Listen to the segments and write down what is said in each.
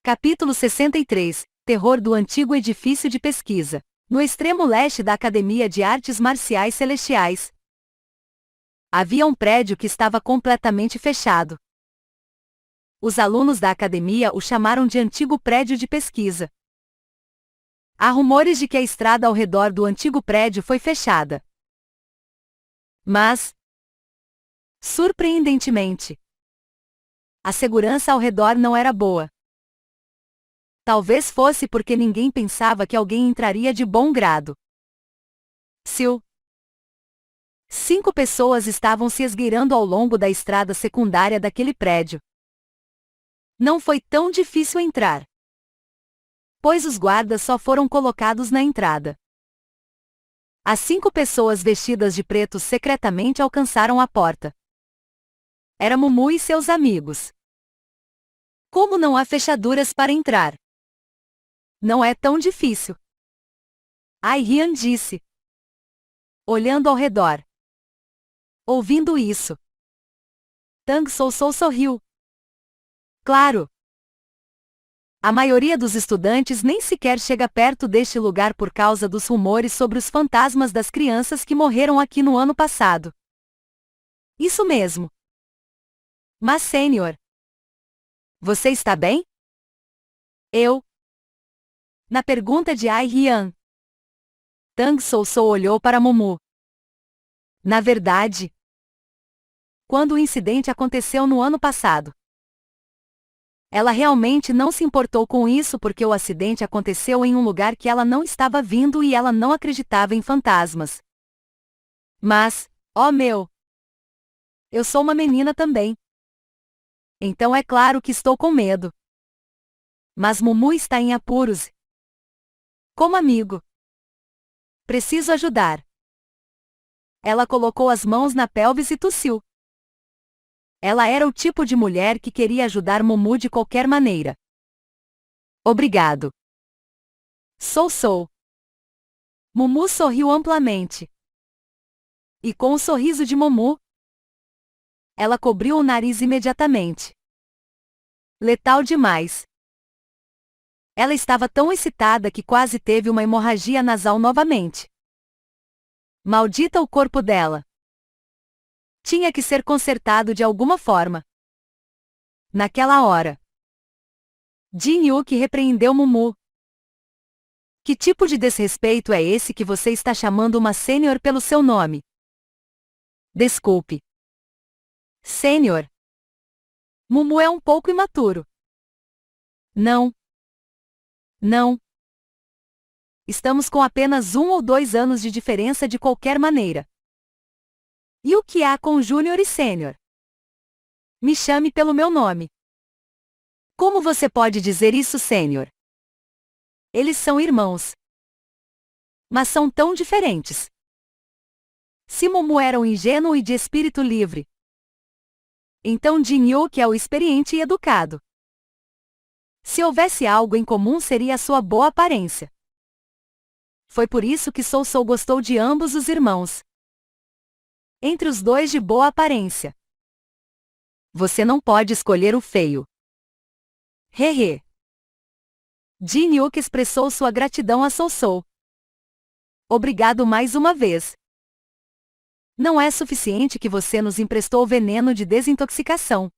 Capítulo 63 – Terror do antigo edifício de pesquisa. No extremo leste da Academia de Artes Marciais Celestiais, havia um prédio que estava completamente fechado. Os alunos da academia o chamaram de antigo prédio de pesquisa. Há rumores de que a estrada ao redor do antigo prédio foi fechada. Mas, surpreendentemente, a segurança ao redor não era boa. Talvez fosse porque ninguém pensava que alguém entraria de bom grado. 5 pessoas estavam se esgueirando ao longo da estrada secundária daquele prédio. Não foi tão difícil entrar, pois os guardas só foram colocados na entrada. As 5 pessoas vestidas de preto secretamente alcançaram a porta. Era Mumu e seus amigos. Como não há fechaduras para entrar? Não é tão difícil. Ai Rian disse, olhando ao redor. Ouvindo isso, Tang Sou sorriu. Claro. A maioria dos estudantes nem sequer chega perto deste lugar por causa dos rumores sobre os fantasmas das crianças que morreram aqui no ano passado. Isso mesmo. Mas Sênior, você está bem? Na pergunta de Ai Rian, Tang Sou olhou para Mumu. Na verdade, quando o incidente aconteceu no ano passado, ela realmente não se importou com isso porque o acidente aconteceu em um lugar que ela não estava vindo e ela não acreditava em fantasmas. Mas, eu sou uma menina também. Então é claro que estou com medo. Mas Mumu está em apuros. Como amigo, preciso ajudar. Ela colocou as mãos na pelvis e tossiu. Ela era o tipo de mulher que queria ajudar Mumu de qualquer maneira. Obrigado. Sou. Mumu sorriu amplamente. E com o sorriso de Mumu, ela cobriu o nariz imediatamente. Letal demais. Ela estava tão excitada que quase teve uma hemorragia nasal novamente. Maldita o corpo dela. Tinha que ser consertado de alguma forma. Naquela hora, Jin Yuki repreendeu Mumu. Que tipo de desrespeito é esse que você está chamando uma sênior pelo seu nome? Desculpe. Sênior. Mumu é um pouco imaturo. Não. Estamos com apenas 1 ou 2 anos de diferença de qualquer maneira. E o que há com Júnior e Sênior? Me chame pelo meu nome. Como você pode dizer isso, Sênior? Eles são irmãos. Mas são tão diferentes. Se Mumu era um ingênuo e de espírito livre, então Jin Yuki é o experiente e educado. Se houvesse algo em comum seria a sua boa aparência. Foi por isso que Sou gostou de ambos os irmãos. Entre os dois de boa aparência. Você não pode escolher o feio. Hehe. Jin Yuki expressou sua gratidão a Sou. Obrigado mais uma vez. Não é suficiente que você nos emprestou veneno de desintoxicação,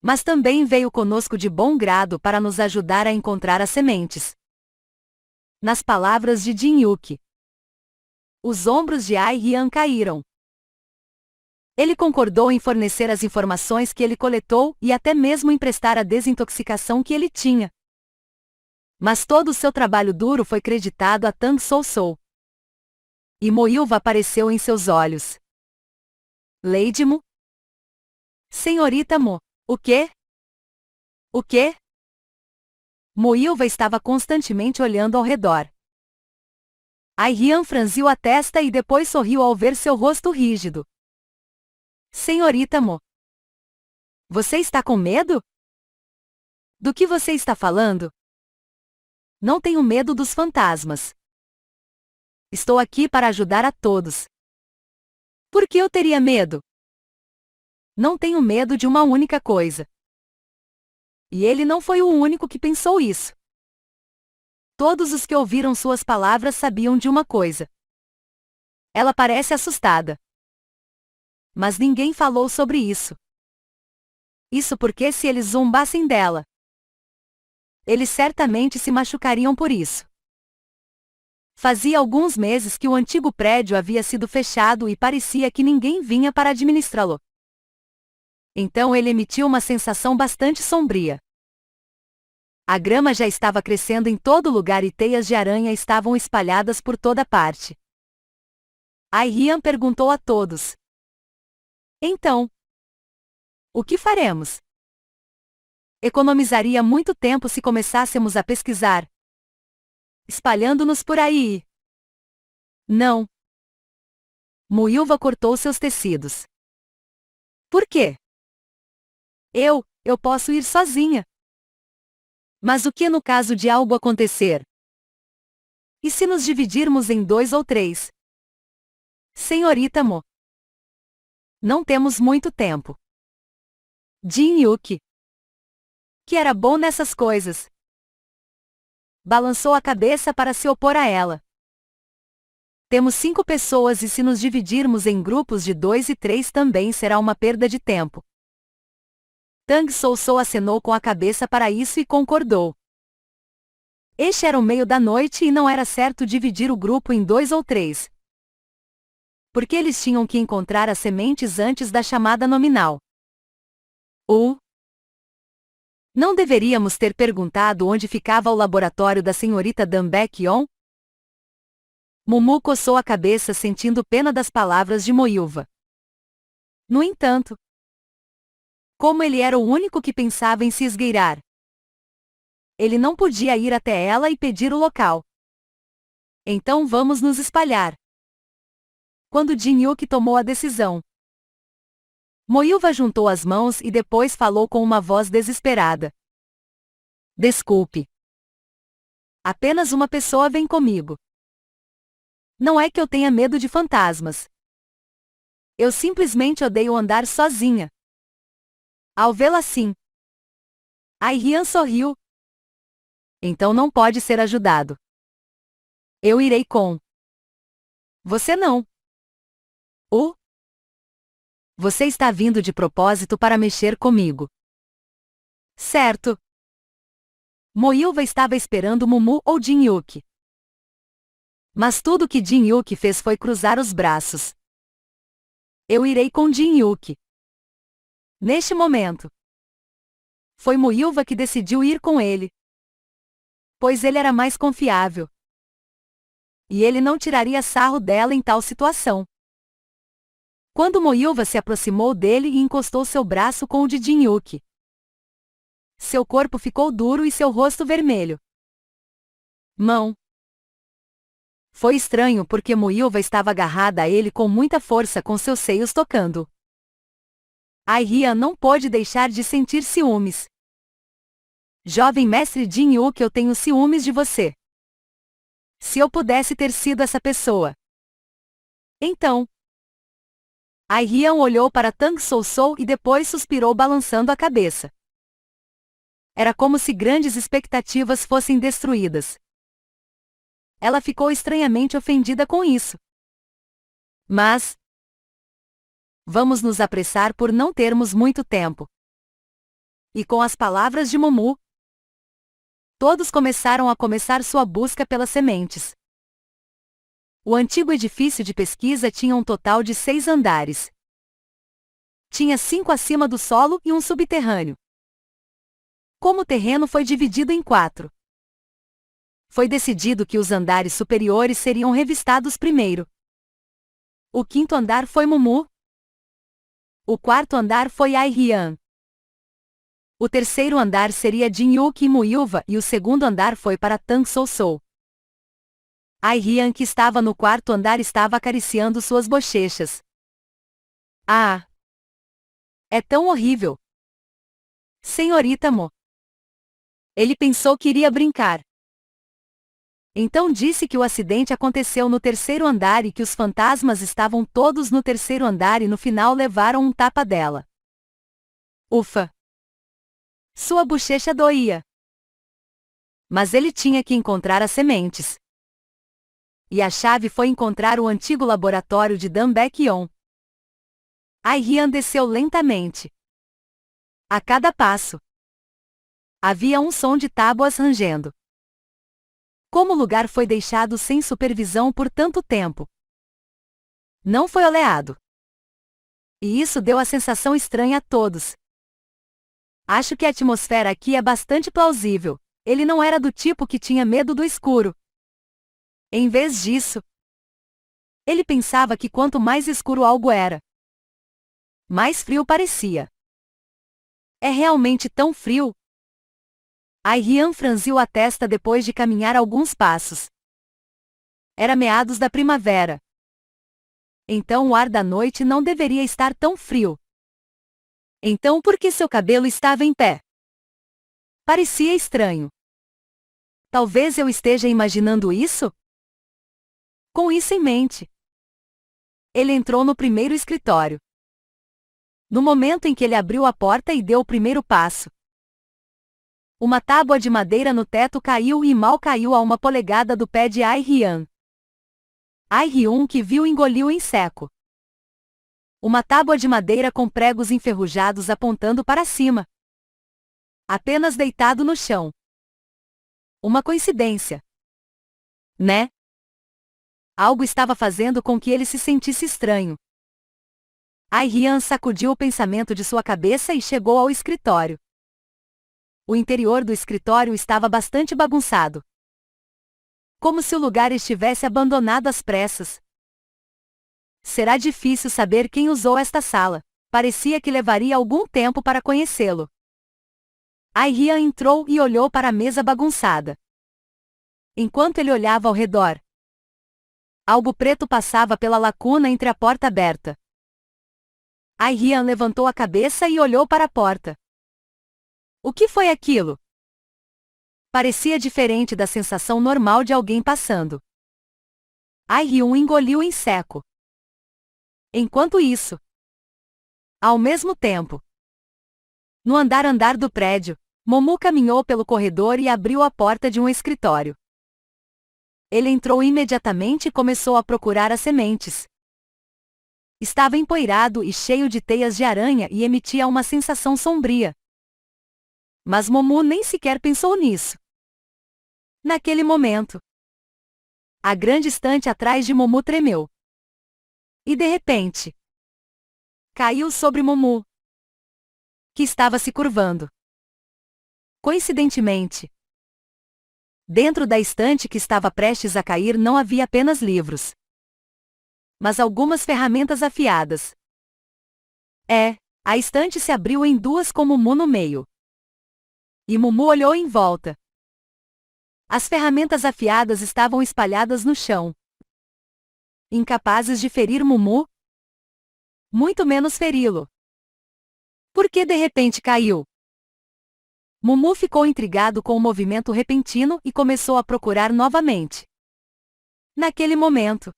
mas também veio conosco de bom grado para nos ajudar a encontrar as sementes. Nas palavras de Jin Yuki, os ombros de Ai Rian caíram. Ele concordou em fornecer as informações que ele coletou e até mesmo emprestar a desintoxicação que ele tinha. Mas todo o seu trabalho duro foi creditado a Tang Sou. E Moilva apareceu em seus olhos. Lady Mu? Senhorita Mo, o quê? O quê? Moilva estava constantemente olhando ao redor. Ai Rian franziu a testa e depois sorriu ao ver seu rosto rígido. Senhorita Mo, você está com medo? Do que você está falando? Não tenho medo dos fantasmas. Estou aqui para ajudar a todos. Por que eu teria medo? Não tenho medo de uma única coisa. E ele não foi o único que pensou isso. Todos os que ouviram suas palavras sabiam de uma coisa. Ela parece assustada. Mas ninguém falou sobre isso. Isso porque se eles zombassem dela, eles certamente se machucariam por isso. Fazia alguns meses que o antigo prédio havia sido fechado e parecia que ninguém vinha para administrá-lo. Então ele emitiu uma sensação bastante sombria. A grama já estava crescendo em todo lugar e teias de aranha estavam espalhadas por toda parte. Ryan perguntou a todos: então, o que faremos? Economizaria muito tempo se começássemos a pesquisar, espalhando-nos por aí. Não. Muilva cortou seus tecidos. Por quê? Eu posso ir sozinha. Mas o que no caso de algo acontecer? E se nos dividirmos em 2 ou 3? Senhorita Mo. Não temos muito tempo. Jin Yuki, que era bom nessas coisas, balançou a cabeça para se opor a ela. Temos 5 pessoas e se nos dividirmos em grupos de 2 e 3 também será uma perda de tempo. Tang Sousou acenou com a cabeça para isso e concordou. Este era o meio da noite e não era certo dividir o grupo em 2 ou 3. Porque eles tinham que encontrar as sementes antes da chamada nominal. Não deveríamos ter perguntado onde ficava o laboratório da senhorita Dan Baek-yeon? Mumu coçou a cabeça sentindo pena das palavras de Moilva. No entanto, como ele era o único que pensava em se esgueirar, ele não podia ir até ela e pedir o local. Então vamos nos espalhar. Quando Jin Yuki tomou a decisão, Moilva juntou as mãos e depois falou com uma voz desesperada. Desculpe. Apenas uma pessoa vem comigo. Não é que eu tenha medo de fantasmas. Eu simplesmente odeio andar sozinha. Ao vê-la assim, Ryan sorriu. Então não pode ser ajudado. Eu irei com. Você não. Você está vindo de propósito para mexer comigo. Certo. Moilva estava esperando Mumu ou Jin Yuki. Mas tudo que Jin Yuki fez foi cruzar os braços. Eu irei com Jin Yuki. Neste momento, foi Moilva que decidiu ir com ele, pois ele era mais confiável. E ele não tiraria sarro dela em tal situação. Quando Moilva se aproximou dele e encostou seu braço com o de Jin Yuki, seu corpo ficou duro e seu rosto vermelho. Mão. Foi estranho porque Moilva estava agarrada a ele com muita força com seus seios tocando. Ryan não pôde deixar de sentir ciúmes. Jovem mestre Jin Yuki, eu tenho ciúmes de você. Se eu pudesse ter sido essa pessoa. Então. Ryan olhou para Tang Sousou e depois suspirou balançando a cabeça. Era como se grandes expectativas fossem destruídas. Ela ficou estranhamente ofendida com isso. Mas vamos nos apressar por não termos muito tempo. E com as palavras de Mumu, todos começaram a começar sua busca pelas sementes. O antigo edifício de pesquisa tinha um total de 6 andares. Tinha 5 acima do solo e um subterrâneo. Como o terreno foi dividido em 4, foi decidido que os andares superiores seriam revistados primeiro. O 5º andar foi Mumu. O 4º andar foi Ryan. O 3º andar seria Jin Yuki e Moilva e o 2º andar foi para Tang Sousou. Ryan, que estava no 4º andar, estava acariciando suas bochechas. Ah! É tão horrível! Senhorita Mo. Ele pensou que iria brincar. Então disse que o acidente aconteceu no 3º andar e que os fantasmas estavam todos no 3º andar e no final levaram um tapa dela. Ufa! Sua bochecha doía. Mas ele tinha que encontrar as sementes. E a chave foi encontrar o antigo laboratório de Dan Baek-yeon. Ai-hyan desceu lentamente. A cada passo, havia um som de tábuas rangendo. Como o lugar foi deixado sem supervisão por tanto tempo? Não foi oleado. E isso deu a sensação estranha a todos. Acho que a atmosfera aqui é bastante plausível. Ele não era do tipo que tinha medo do escuro. Em vez disso, ele pensava que quanto mais escuro algo era, mais frio parecia. É realmente tão frio? Ai-hyan franziu a testa depois de caminhar alguns passos. Era meados da primavera. Então o ar da noite não deveria estar tão frio. Então por que seu cabelo estava em pé? Parecia estranho. Talvez eu esteja imaginando isso? Com isso em mente, ele entrou no primeiro escritório. No momento em que ele abriu a porta e deu o primeiro passo, uma tábua de madeira no teto caiu e mal caiu a 1 polegada do pé de Ai-hyan. Ai-hyan, que viu, engoliu em seco. Uma tábua de madeira com pregos enferrujados apontando para cima. Apenas deitado no chão. Uma coincidência, né? Algo estava fazendo com que ele se sentisse estranho. Ai-hyan sacudiu o pensamento de sua cabeça e chegou ao escritório. O interior do escritório estava bastante bagunçado. Como se o lugar estivesse abandonado às pressas. Será difícil saber quem usou esta sala. Parecia que levaria algum tempo para conhecê-lo. Ai-hyan entrou e olhou para a mesa bagunçada. Enquanto ele olhava ao redor, algo preto passava pela lacuna entre a porta aberta. Ai-hyan levantou a cabeça e olhou para a porta. O que foi aquilo? Parecia diferente da sensação normal de alguém passando. Ai-hyan engoliu em seco. Enquanto isso, ao mesmo tempo, no andar do prédio, Momu caminhou pelo corredor e abriu a porta de um escritório. Ele entrou imediatamente e começou a procurar as sementes. Estava empoeirado e cheio de teias de aranha e emitia uma sensação sombria. Mas Momu nem sequer pensou nisso. Naquele momento, a grande estante atrás de Momu tremeu. E de repente, caiu sobre Momu, que estava se curvando. Coincidentemente, dentro da estante que estava prestes a cair não havia apenas livros, mas algumas ferramentas afiadas. A estante se abriu em duas com Mumu no meio. E Mumu olhou em volta. As ferramentas afiadas estavam espalhadas no chão. Incapazes de ferir Mumu, muito menos feri-lo. Por que de repente caiu? Mumu ficou intrigado com o movimento repentino e começou a procurar novamente. Naquele momento,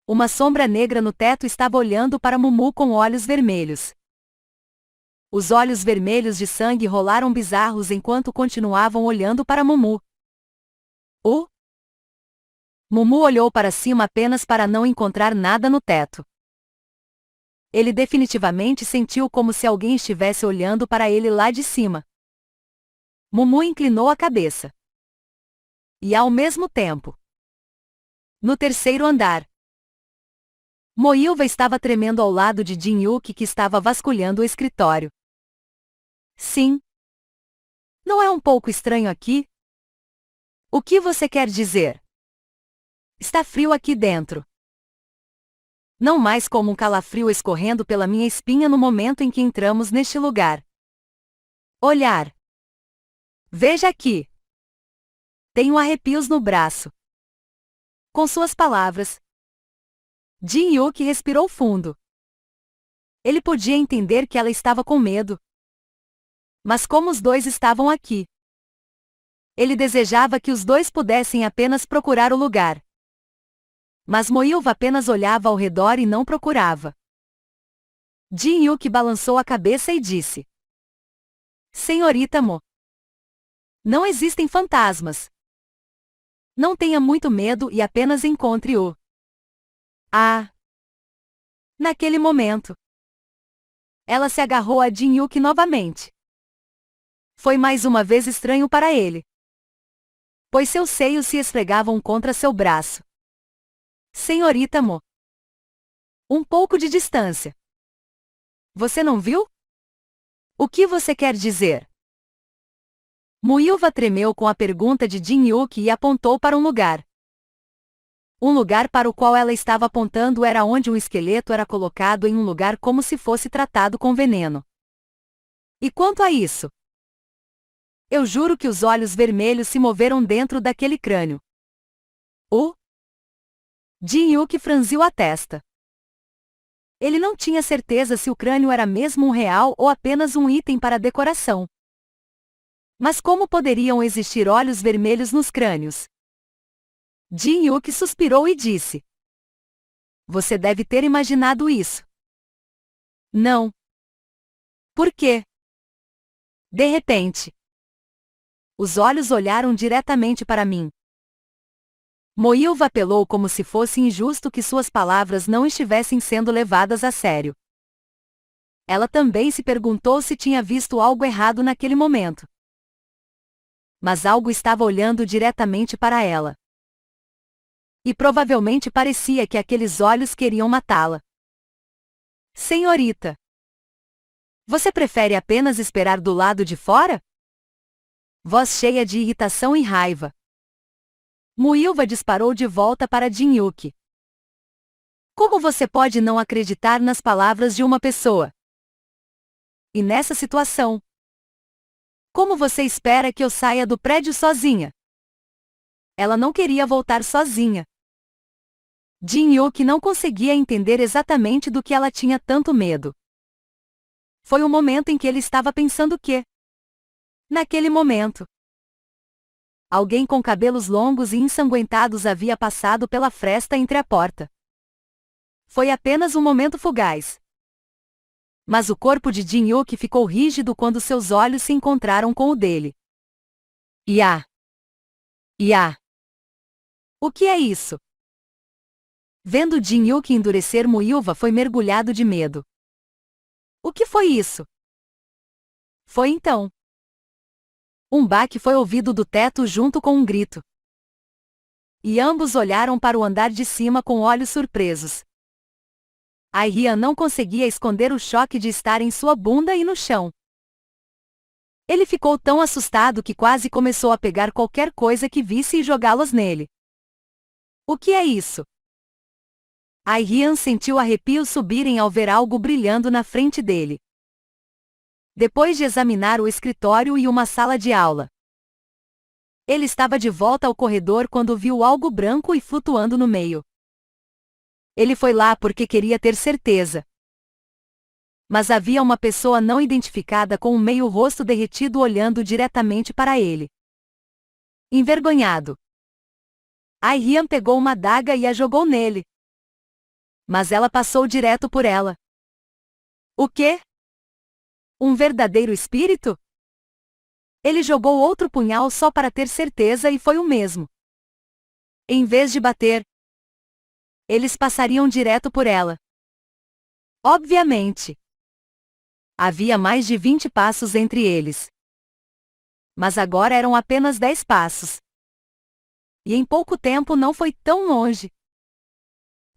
uma sombra negra no teto estava olhando para Mumu com olhos vermelhos. Os olhos vermelhos de sangue rolaram bizarros enquanto continuavam olhando para Mumu. Mumu olhou para cima apenas para não encontrar nada no teto. Ele definitivamente sentiu como se alguém estivesse olhando para ele lá de cima. Mumu inclinou a cabeça. E ao mesmo tempo, no terceiro andar, Moilva estava tremendo ao lado de Jin-yuki, que estava vasculhando o escritório. Sim. Não é um pouco estranho aqui? O que você quer dizer? Está frio aqui dentro. Não mais como um calafrio escorrendo pela minha espinha no momento em que entramos neste lugar. Olhar. Veja aqui. Tenho arrepios no braço. Com suas palavras, Jin-yuki respirou fundo. Ele podia entender que ela estava com medo. Mas como os dois estavam aqui, ele desejava que os dois pudessem apenas procurar o lugar. Mas Moilva apenas olhava ao redor e não procurava. Jin-yuki balançou a cabeça e disse: Senhorita Mo. Não existem fantasmas. Não tenha muito medo e apenas encontre-o. Ah! Naquele momento, ela se agarrou a Jin-Yuki novamente. Foi mais uma vez estranho para ele, pois seus seios se esfregavam contra seu braço. Senhorita Mo. Um pouco de distância. Você não viu? O que você quer dizer? Muilva tremeu com a pergunta de Jin-Yuki e apontou para um lugar. Um lugar para o qual ela estava apontando era onde um esqueleto era colocado em um lugar como se fosse tratado com veneno. E quanto a isso? Eu juro que os olhos vermelhos se moveram dentro daquele crânio. O Jin-Yuki franziu a testa. Ele não tinha certeza se o crânio era mesmo um real ou apenas um item para decoração. Mas como poderiam existir olhos vermelhos nos crânios? Jin-Yuki suspirou e disse: Você deve ter imaginado isso. Não. Por quê? De repente, os olhos olharam diretamente para mim. Muilva apelou como se fosse injusto que suas palavras não estivessem sendo levadas a sério. Ela também se perguntou se tinha visto algo errado naquele momento. Mas algo estava olhando diretamente para ela. E provavelmente parecia que aqueles olhos queriam matá-la. Senhorita, você prefere apenas esperar do lado de fora? Voz cheia de irritação e raiva. Muilva disparou de volta para Jin-Yuki. Como você pode não acreditar nas palavras de uma pessoa? E nessa situação, como você espera que eu saia do prédio sozinha? Ela não queria voltar sozinha. Jin-Yuki não conseguia entender exatamente do que ela tinha tanto medo. Foi o momento em que ele estava pensando que, naquele momento, alguém com cabelos longos e ensanguentados havia passado pela fresta entre a porta. Foi apenas um momento fugaz. Mas o corpo de Jin-Yuki ficou rígido quando seus olhos se encontraram com o dele. Ia! O que é isso? Vendo Jin-Yuki endurecer, Muilva foi mergulhado de medo. O que foi isso? Foi então. Um baque foi ouvido do teto junto com um grito. E ambos olharam para o andar de cima com olhos surpresos. Ai-Hian não conseguia esconder o choque de estar em sua bunda e no chão. Ele ficou tão assustado que quase começou a pegar qualquer coisa que visse e jogá-los nele. O que é isso? Ai-Hian sentiu arrepios subirem ao ver algo brilhando na frente dele. Depois de examinar o escritório e uma sala de aula, ele estava de volta ao corredor quando viu algo branco e flutuando no meio. Ele foi lá porque queria ter certeza. Mas havia uma pessoa não identificada com um meio-rosto derretido olhando diretamente para ele. Envergonhado, Ai-Hian pegou uma adaga e a jogou nele. Mas ela passou direto por ela. O quê? Um verdadeiro espírito? Ele jogou outro punhal só para ter certeza e foi o mesmo. Em vez de bater, eles passariam direto por ela. Obviamente. Havia mais de 20 passos entre eles. Mas agora eram apenas 10 passos. E em pouco tempo não foi tão longe.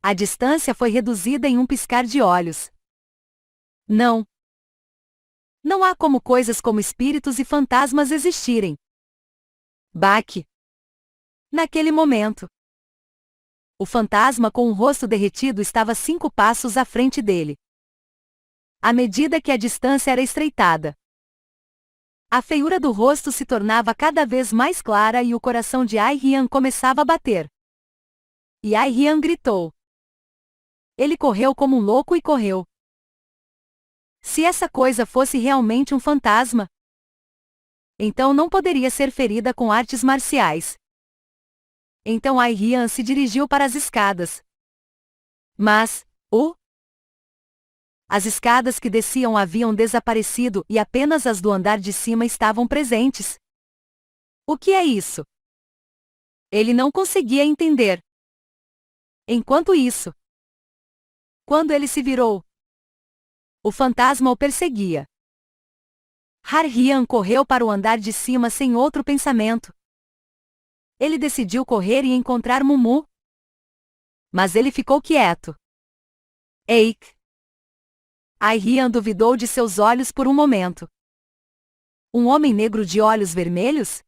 A distância foi reduzida em um piscar de olhos. Não. Não há como coisas como espíritos e fantasmas existirem. Baque. Naquele momento, o fantasma com o rosto derretido estava 5 passos à frente dele. À medida que a distância era estreitada, a feiura do rosto se tornava cada vez mais clara e o coração de Ai-Hian começava a bater. E Ai-Hian gritou. Ele correu como um louco e correu. Se essa coisa fosse realmente um fantasma, então não poderia ser ferida com artes marciais. Então Ai-Hian se dirigiu para as escadas. Mas, As escadas que desciam haviam desaparecido e apenas as do andar de cima estavam presentes. O que é isso? Ele não conseguia entender. Enquanto isso, quando ele se virou, o fantasma o perseguia. Har-Hyan correu para o andar de cima sem outro pensamento. Ele decidiu correr e encontrar Mumu. Mas ele ficou quieto. Eik! Har-Hyan duvidou de seus olhos por um momento. Um homem negro de olhos vermelhos?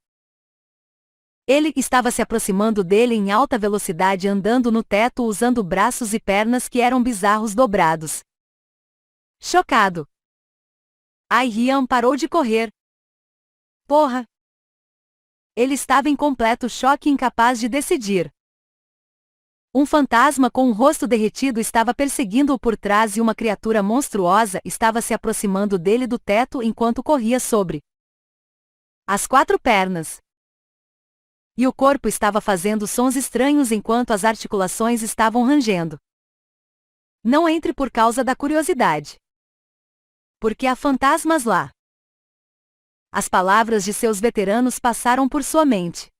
Ele estava se aproximando dele em alta velocidade andando no teto usando braços e pernas que eram bizarros dobrados. Chocado, Har-Hyan parou de correr. Porra! Ele estava em completo choque e incapaz de decidir. Um fantasma com um rosto derretido estava perseguindo-o por trás e uma criatura monstruosa estava se aproximando dele do teto enquanto corria sobre as 4 pernas. E o corpo estava fazendo sons estranhos enquanto as articulações estavam rangendo. Não entre por causa da curiosidade. Porque há fantasmas lá. As palavras de seus veteranos passaram por sua mente.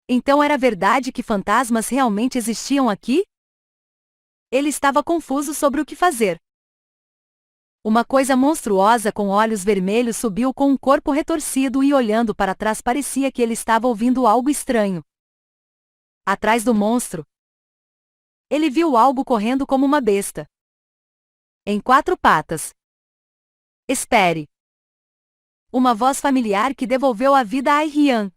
Então era verdade que fantasmas realmente existiam aqui? Ele estava confuso sobre o que fazer. Uma coisa monstruosa com olhos vermelhos subiu com um corpo retorcido e olhando para trás parecia que ele estava ouvindo algo estranho. Atrás do monstro, ele viu algo correndo como uma besta. Em 4 patas. Espere! Uma voz familiar que devolveu a vida a Har-Hyan.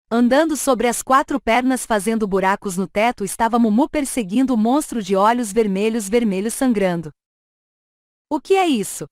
Andando sobre as 4 pernas fazendo buracos no teto estava Mumu perseguindo o monstro de olhos vermelhos sangrando. O que é isso?